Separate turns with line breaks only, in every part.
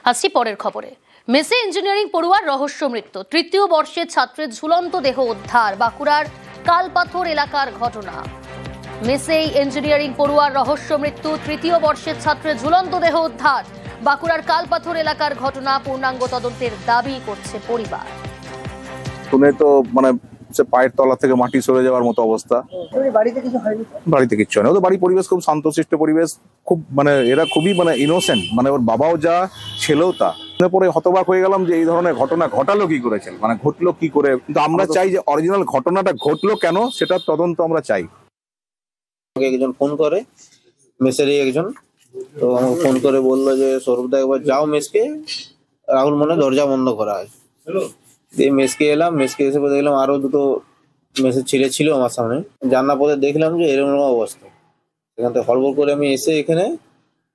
আসছি পরের খবরে। মেসে ইঞ্জিনিয়ারিং পড়ুয়ার রহস্য মৃত্যু, তৃতীয় বর্ষের ছাত্রের ঝুলন্ত দেহ উদ্ধার, বাঁকুড়ার কালপাথর এলাকার ঘটনা। মেসে ইঞ্জিনিয়ারিং পড়ুয়ার রহস্য মৃত্যু, তৃতীয় বর্ষের ছাত্রের ঝুলন্ত দেহ উদ্ধার, বাঁকুড়ার কালপাথর এলাকার ঘটনা। পূর্ণাঙ্গ তদন্তের দাবি করছে পরিবার।
শুনে তো সে পায়ের তলা থেকে মাটি সরে যাওয়ার মতো অবস্থা। বাড়িতে কিচ্ছু হয় না, ওদের বাড়ির পরিবেশ খুব শান্তশিষ্ট পরিবেশ, খুব এরা খুবই ইনোসেন্ট, ওর বাবাও যা ছেলেও তা। পরে হতবাক হয়ে গেলাম যে এই ধরনের ঘটনা ঘটালো কি করেছেন, ঘটলো কি করে। কিন্তু আমরা চাই যে অরিজিনাল ঘটনাটা ঘটলো কেন সেটার তদন্ত আমরা চাই।
একজন ফোন করে, মেসেরই একজন, তো আমাকে ফোন করে বললো যে সৌরভদা একবার যাও মেসকে, রাহুল মনে দরজা বন্ধ করা আছে। দিয়ে মেসকে এলাম, মেসকে এসে দেখলাম আরো দুটো মেসের ছেলে ছিল আমার সামনে। জানলা পথে দেখলাম যে এরকম অবস্থা। সেখান থেকে হড়বড় করে আমি এসে এখানে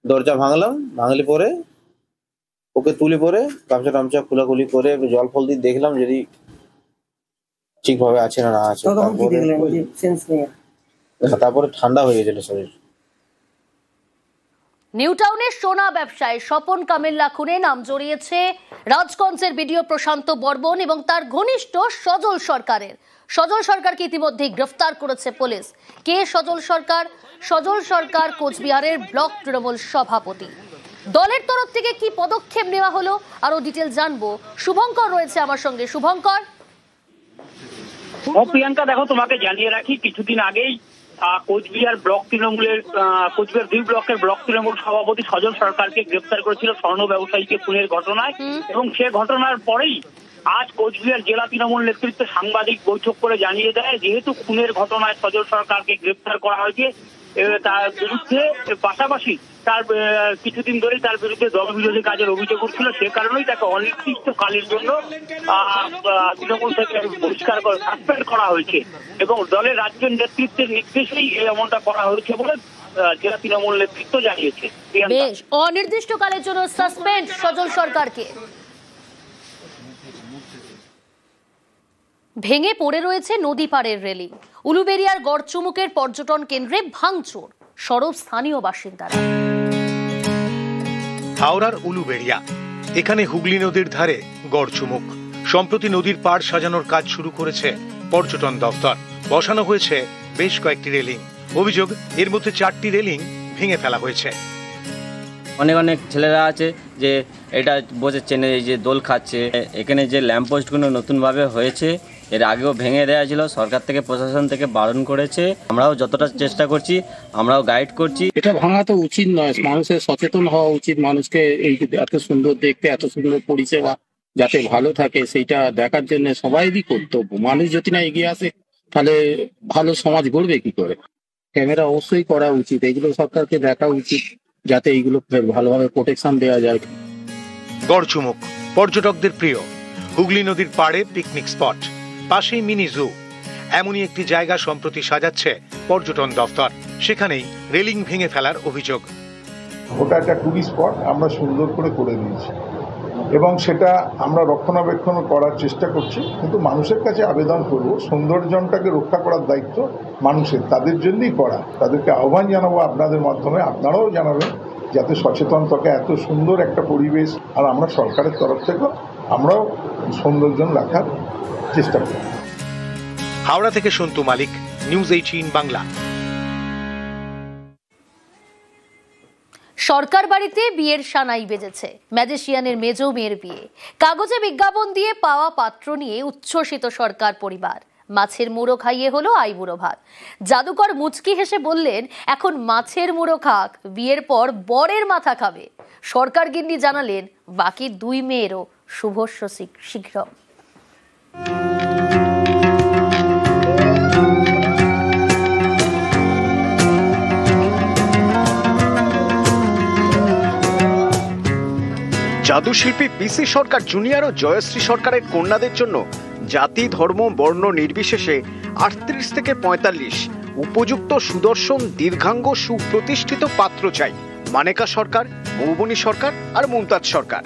দরজা ভাঙলাম, ভাঙলে পরে ওকে তুলে পরে গামছা টামছা খোলাখুলি করে একটু জল ফল দিয়ে দেখলাম যদি ঠিকভাবে আছে না আছে। তারপরে ঠান্ডা হয়ে গেছিল শরীর।
নিউ টাউনের সোনা ব্যবসায়ী স্বপন কামিল্লা খুনে নাম জড়িয়েছে রাজগঞ্জের বিডিও প্রশান্ত বর্মন এবং তার ঘনিষ্ঠ সজল সরকারের। সজল সরকারকে ইতিমধ্যে গ্রেফতার করেছে পুলিশ। কে সজল সরকার? সজল সরকার কোচবিহারের ব্লক তৃণমূল সভাপতি। দলের তরফ থেকে কি পদক্ষেপ নেওয়া হলো আরো ডিটেল জানবো। শুভঙ্কর রয়েছে আমার সঙ্গে। শুভঙ্কর।
প্রিয়াঙ্কা, দেখো তোমাকে জানিয়ে রাখি, কিছুদিন আগেই কোচবিহার ব্লক তৃণমূলের কোচবিহার 2 ব্লকের ব্লক তৃণমূল সভাপতি সজল সরকারকে গ্রেফতার করেছিল স্বর্ণ ব্যবসায়ীকে খুনের ঘটনায়। এবং সে ঘটনার পরেই আজ কোচবিহার জেলা তৃণমূল নেতৃত্ব সাংবাদিক বৈঠক করে জানিয়ে দেয় যেহেতু খুনের ঘটনায় সজল সরকারকে গ্রেফতার করা হয়েছে, তার বিরুদ্ধে পাশাপাশি তার কিছুদিন ধরেই তার বিরুদ্ধে দলবিরোধী কাজের অভিযোগ উঠছিল, সে কারণেই তাকে অনির্দিষ্টকালের জন্য তৃণমূল থেকে বহিষ্কার করে সাসপেন্ড করা হয়েছে। এবং দলের রাজ্যের নেতৃত্বের নির্দেশেই এমনটা করা হয়েছে বলে জেলা তৃণমূল নেতৃত্ব জানিয়েছে।
বেশ, অনির্দিষ্টকালের জন্য সাসপেন্ড সজল সরকারকে। ভেঙে পড়ে রয়েছে নদী পাড়ের রেলিং। উলুবেড়িয়ার গড়চুমুকের পর্যটন কেন্দ্রে ভাঙচুর, সরব স্থানীয় বাসিন্দারা।
হাওড়ার উলুবেড়িয়া, এখানে হুগলি নদীর ধারে গড়চুমুক। সম্প্রতি নদীর পাড় সাজানোর কাজ শুরু করেছে পর্যটন দফতর। বসানো হয়েছে বেশ কয়েকটি রেলিং। অভিযোগ, এর মধ্যে 4টি রেলিং ভেঙে ফেলা হয়েছে।
অনেক ছেলেরা আছে যে এটা বসে চেনে, এই যে দোল খাচ্ছে। এখানে যে ল্যাম্পপোস্টগুলো নতুনভাবে হয়েছে, এর আগেও ভেঙে দেওয়া ছিল, সরকার থেকে প্রশাসন থেকে বারণ করেছে। আমরাও যতটা চেষ্টা করছি, আমরাও গাইড করছি।
এটা ভাঙা তো উচিত নয়, মানুষের সচেতন হওয়া উচিত। মানুষকে এই এত সুন্দর দেখতে, এত সুন্দর পরিষেবা যাতে ভালো থাকে সেইটা দেখার জন্য সবাইরই কর্তব্য। মানুষ যদি না এগিয়ে আসে তাহলে ভালো সমাজ গড়বে কি করে? ক্যামেরা অবশ্যই করা উচিত, এগুলো সরকারকে দেখা উচিত যাতে এইগুলো ভালোভাবে প্রোটেকশন দেওয়া যায়।
গড়চুমুক পর্যটকদের প্রিয় হুগলি নদীর পাড়ে পিকনিক স্পট, পাশেই মিনি জু। এমনই একটি জায়গা সম্প্রতি সাজাচ্ছে পর্যটন দফতর। সেখানেই রেলিং ভেঙে ফেলার অভিযোগ।
ওটা একটা টুরিস্ট স্পট আমরা সুন্দর করে দিয়েছি এবং সেটা আমরা রক্ষণাবেক্ষণ করার চেষ্টা করছি। কিন্তু মানুষের কাছে আবেদন করব, সৌন্দর্যটাকে রক্ষা করার দায়িত্ব মানুষের, তাদের জন্যই করা। তাদেরকে আহ্বান জানাবো আপনাদের মাধ্যমে, আপনারাও জানাবেন যাতে সচেতন থাকে। এত সুন্দর একটা পরিবেশ, আর আমরা সরকারের তরফ থেকে আমরাও সৌন্দর্য রাখার চেষ্টা করি।
হাওড়া থেকে সন্তু মালিক, নিউজ 18 বাংলা।
সরকার বাড়িতে বিয়ের সানাই বেজেছে। ম্যাজিশিয়ানের মেজ মেয়ের বিয়ে। কাগজে বিজ্ঞাপন দিয়ে পাওয়া পাত্র নিয়ে উচ্ছ্বসিত সরকার পরিবার। মাছের মুড়ো খাইয়ে হলো আইবুড়ো ভাত। জাদুকর মুচকি হেসে বললেন, এখন মাছের মুড়ো খাক, বিয়ের পর বরের মাথা খাবে। সরকার গিন্নি জানালেন, বাকি 2 মেয়েরও শুভস্য শীঘ্র।
জাদুশিল্পী পিসি সরকার জুনিয়র ও জয়শ্রী সরকারের কন্যাদের জন্য জাতি, ধর্ম, বর্ণ নির্বিশেষে 38 থেকে 45 উপযুক্ত, সুদর্শন, দীর্ঘাঙ্গ, সুপ্রতিষ্ঠিত পাত্র চাই। মানেকা সরকার, মৌবনী সরকার আর মুমতাজ সরকার,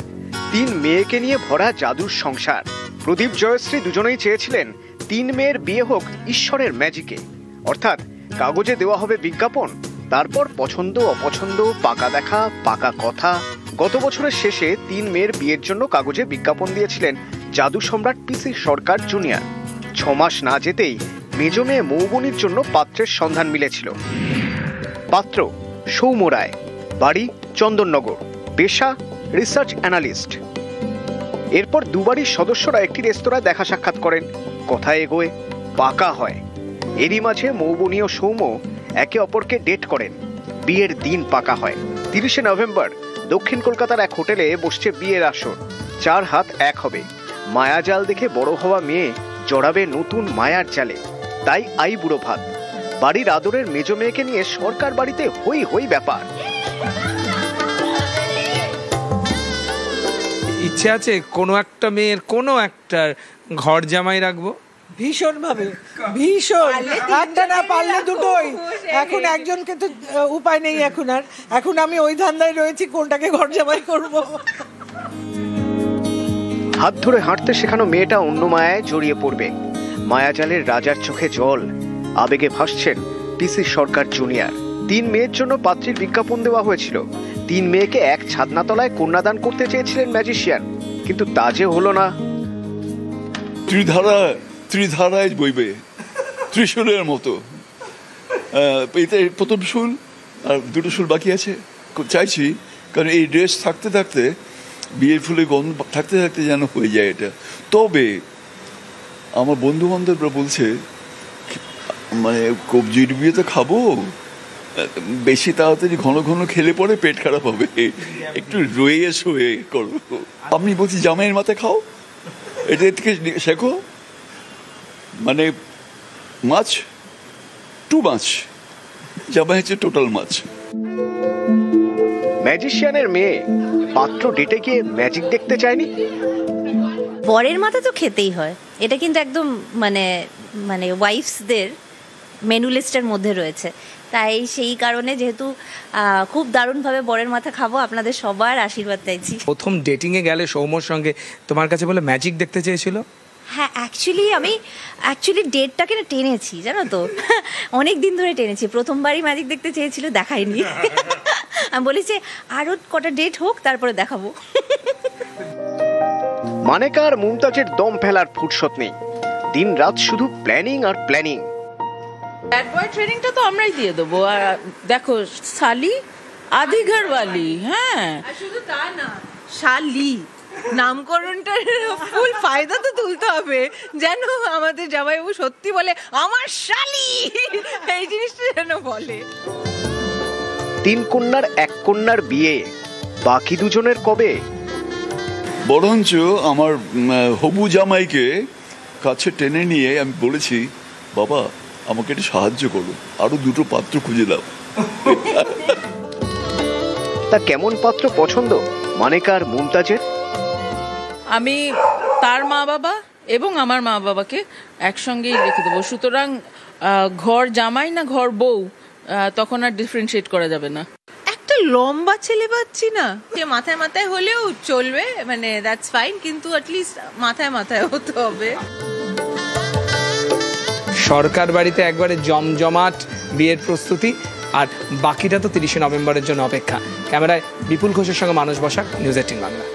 3 মেয়েকে নিয়ে ভরা জাদুর সংসার। প্রদীপ জয়শ্রী দুজনেই চেয়েছিলেন 3 মেয়ের বিয়ে হোক ঈশ্বরের ম্যাজিকে, অর্থাৎ কাগজে দেওয়া হবে বিজ্ঞাপন, তারপর পছন্দ অপছন্দ, পাকা দেখা, পাকা কথা, গত বছরের শেষে 3 মেয়ের বিয়ের জন্য কাগজে বিজ্ঞাপন দিয়েছিলেন জাদু সম্রাট পিসি সরকার জুনিয়র। 6 মাস না যেতেই মেজ মেয়ে মৌবনির জন্য পাত্রের সন্ধান মিলেছিল। পাত্র সৌম্য রায়, বাড়ি চন্দননগর, পেশা রিসার্চ অ্যানালিস্ট। এরপর দুবারই সদস্যরা একটি রেস্তোরাঁয় দেখা সাক্ষাৎ করেন, কথা এগোয়, পাকা হয়। এরই মাঝে মৌবনি ও সৌম্য একে অপরকে ডেট করেন, বিয়ের দিন পাকা হয়। 30শে নভেম্বর দক্ষিণ কলকাতার এক হোটেলে বসছে বিয়ের আসর। 4 হাত এক হবে। মায়াজাল দেখে বড় হওয়া মেয়ে জড়াবে নতুন মায়ার জালে, তাই আই বুড়ো ভাত। বাড়ির আদরের মেজ মেয়েকে নিয়ে সরকার বাড়িতে হই হই ব্যাপার।
ইচ্ছে আছে কোনো একটা মেয়ের কোনো একটা ঘর জামাই রাখবো,
ভীষণ ভাবে, ভীষণ। একটা না পারলে দুটোই। এখন একজন কিন্তু উপায় নেই এখন আমি ওই ধান্দায় রয়েছি কোনটাকে ঘর জামাই করব।
হাত ধরে হাঁটতে শেখানো মেয়েটা অন্য মায়ায় জড়িয়ে পড়বে। মায়াজালের রাজার চোখে জল, আবেগে ভাসছেন পিসি সরকার জুনিয়র। 3 মেয়ের জন্য পাত্রীর বিজ্ঞাপন দেওয়া হয়েছিল। 3 মেয়েকে এক ছাদনাতলায় কন্যাদান করতে চেয়েছিলেন ম্যাজিশিয়ান, কিন্তু তা যে হলো না।
ত্রিধারায় বইবে, ত্রিশূলের মতো। এতে প্রথম শুল আর 2টো শুল বাকি আছে। চাইছি কারণ এই ড্রেস থাকতে থাকতে, বিয়ের ফুলে গন্ধ থাকতে থাকতে যেন হয়ে যায় এটা। তবে আমার বন্ধু বান্ধবরা বলছে মানে কবজির বিয়ে তো খাবো, বেশি তাড়াতাড়ি ঘন ঘন খেলে পরে পেট খারাপ হবে, একটু রয়ে শোয়ে করবো। আপনি বলছি জামাইয়ের মাথায় খাও, এটা থেকে শেখো। মানে মাছ, 2 মাছ, জামাই হচ্ছে টোটাল মাছ।
ম্যাজিশিয়ানের মেয়ে পাত্র ডেটে গিয়ে ম্যাজিক দেখতে চায়নি।
বরের মাথা তো খেতেই হয়, এটা কিন্তু একদম মানে ওয়াইফসদের মেনু লিস্টের মধ্যে রয়েছে। তাই সেই কারণে যেহেতু খুব দারুণভাবে বরের মাথা খাবো, আপনাদের সবার আশীর্বাদ চাইছি।
প্রথম ডেটিংয়ে গেলে সৌম্যর সঙ্গে তোমার কাছে বলে ম্যাজিক দেখতে চেয়েছিল।
হ্যাঁ, আমি ডেটটাকে না টেনেছি, জানো তো, অনেক দিন ধরে টেনেছি। প্রথমবারই ম্যাজিক দেখতে চেয়েছিল, দেখায়নি। আমি বলেছি আরো কটা ডেট হোক তারপরে দেখাবো।
মানেকা আর মুমতাজের দম ফেলার ফুরসত নেই, দিন রাত শুধু প্ল্যানিং আর প্ল্যানিং।
ব্যাড বয় ট্রেনিংটা তো আমরাই দিয়ে দেবো। আর দেখো, শালি আধি ঘরওয়ালি। হ্যাঁ, শুধু তা না, শালি নামকরণটার ফুল ফায়দা তো তুলতে হবে, যেন আমাদের জামাইবাবু সত্যি বলে আমার শালি, এই জিনিসটা যেন বলে।
3 কন্যার 1 কন্যার বিয়ে, বাকি 2জনের কবে?
বরঞ্চ আমার হবু জামাইকে কাছে টেনে নিয়ে আমি বলেছি, বাবা আমাকে একটু সাহায্য করো, আরো 2টো পাত্র খুঁজে দাও।
তা কেমন পাত্র পছন্দ মানেকা আর মুমতাজের?
আমি তার মা বাবা এবং আমার মা বাবাকে একসঙ্গেই রেখে দেবো, সুতরাং ঘর জামাই না ঘর বউ তখন আর ডিফারেন্সিয়েট করা যাবে না। একটা লম্বা ছেলে পাচ্ছি না, যে মাথায় মাথায় হলেও চলবে, মানে দ্যাটস ফাইন, কিন্তু অ্যাটলিস্ট মাথায় মাথায় হতে হবে।
সরকার বাড়িতে একবারে জমজমাট বিয়ের প্রস্তুতি, আর বাকিটা তো 30শে নভেম্বরের জন্য অপেক্ষা। ক্যামেরায় বিপুল ঘোষের সঙ্গে মানুষ বসাক, নিউজ 18 বাংলা।